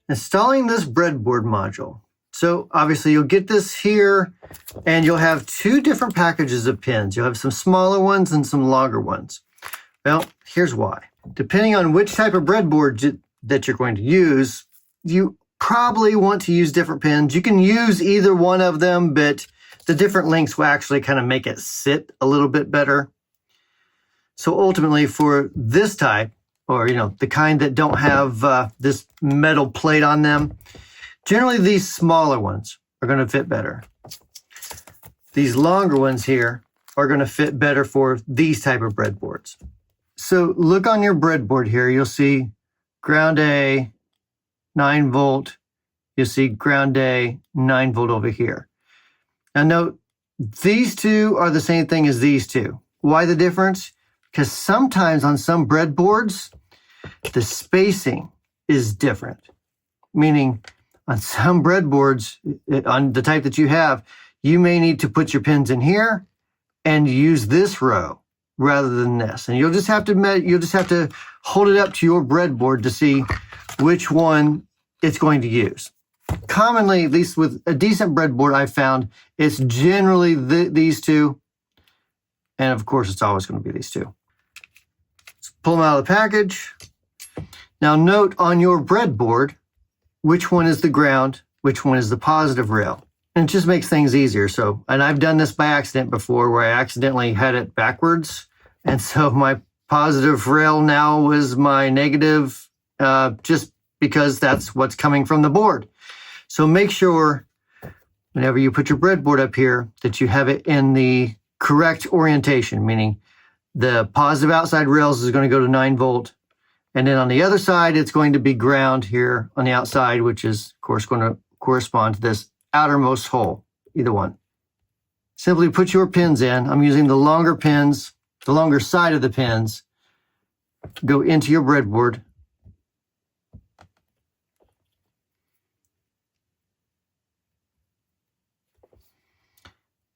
Installing this breadboard module. So obviously you'll get this here and you'll have two different packages of pins. You'll have some smaller ones and some longer ones. Well, here's why. Depending on which type of breadboard that you're going to use, you probably want to use different pins. You can use either one of them, but the different lengths will actually kind of make it sit a little bit better. So ultimately for this type, or the kind that don't have this metal plate on them, generally these smaller ones are going to fit better. These longer ones here are going to fit better for these type of breadboards. So look on your breadboard here, you'll see ground A, 9 volt. You'll see ground A, 9 volt over here. Now note, these two are the same thing as these two. Why the difference? Because sometimes on some breadboards, the spacing is different. Meaning on some breadboards, on the type that you have, you may need to put your pins in here and use this row rather than this. And you'll just have to hold it up to your breadboard to see which one it's going to use. Commonly, at least with a decent breadboard, I've found it's generally these two. And of course, it's always going to be these two. Let's pull them out of the package. Now note on your breadboard, which one is the ground, which one is the positive rail. And it just makes things easier. And I've done this by accident before where I accidentally had it backwards. And so my positive rail now is my negative, just because that's what's coming from the board. So make sure whenever you put your breadboard up here that you have it in the correct orientation, meaning the positive outside rails is going to go to 9 volt. And then on the other side, it's going to be ground here on the outside, which is, of course, going to correspond to this outermost hole, either one. Simply put your pins in. I'm using the longer pins, the longer side of the pins, go into your breadboard.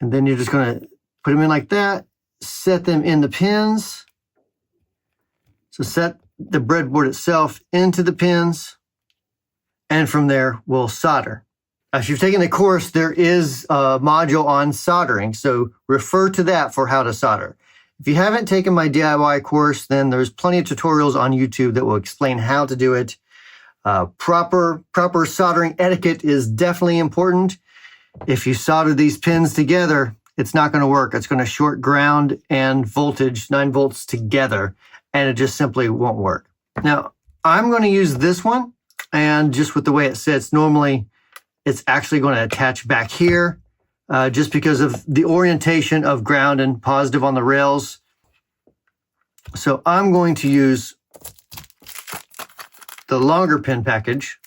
And then you're just going to put them in like that, set them in the pins. So set the breadboard itself into the pins, and from there we'll solder. If you've taken the course, there is a module on soldering, so refer to that for how to solder. If you haven't taken my DIY course, then there's plenty of tutorials on YouTube that will explain how to do it. Proper soldering etiquette is definitely important. If you solder these pins together, it's not going to work. It's going to short ground and voltage, 9 volts together, and it just simply won't work. Now, I'm going to use this one, and just with the way it sits, normally it's actually going to attach back here, just because of the orientation of ground and positive on the rails. So I'm going to use the longer pin package.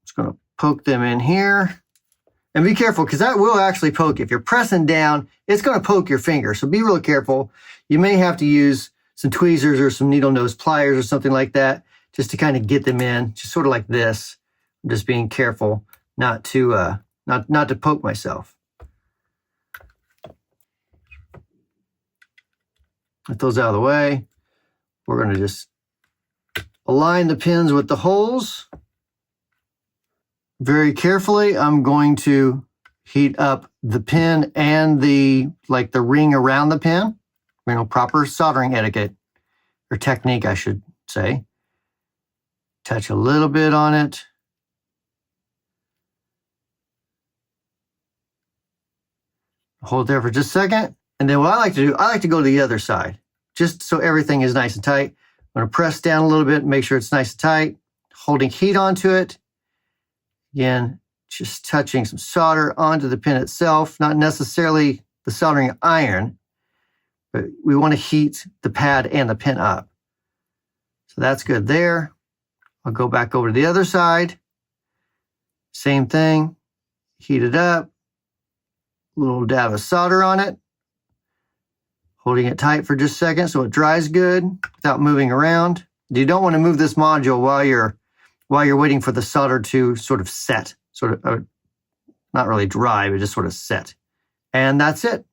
Just going to poke them in here. And be careful, because that will actually poke. If you're pressing down, it's going to poke your finger. So be real careful. You may have to use some tweezers or some needle nose pliers or something like that just to kind of get them in, just sort of like this. I'm just being careful not to poke myself. Get those out of the way. We're going to just align the pins with the holes. Very carefully, I'm going to heat up the pin and the ring around the pin. Proper soldering etiquette, or technique, I should say. Touch a little bit on it. Hold there for just a second. And then what I like to do, I like to go to the other side, just so everything is nice and tight. I'm going to press down a little bit, make sure it's nice and tight, holding heat onto it. Again, just touching some solder onto the pin itself, not necessarily the soldering iron, but we want to heat the pad and the pin up. So that's good there. I'll go back over to the other side. Same thing, heat it up, a little dab of solder on it, holding it tight for just a second so it dries good without moving around. You don't want to move this module while you're waiting for the solder to sort of set, not really dry, but just sort of set. And that's it.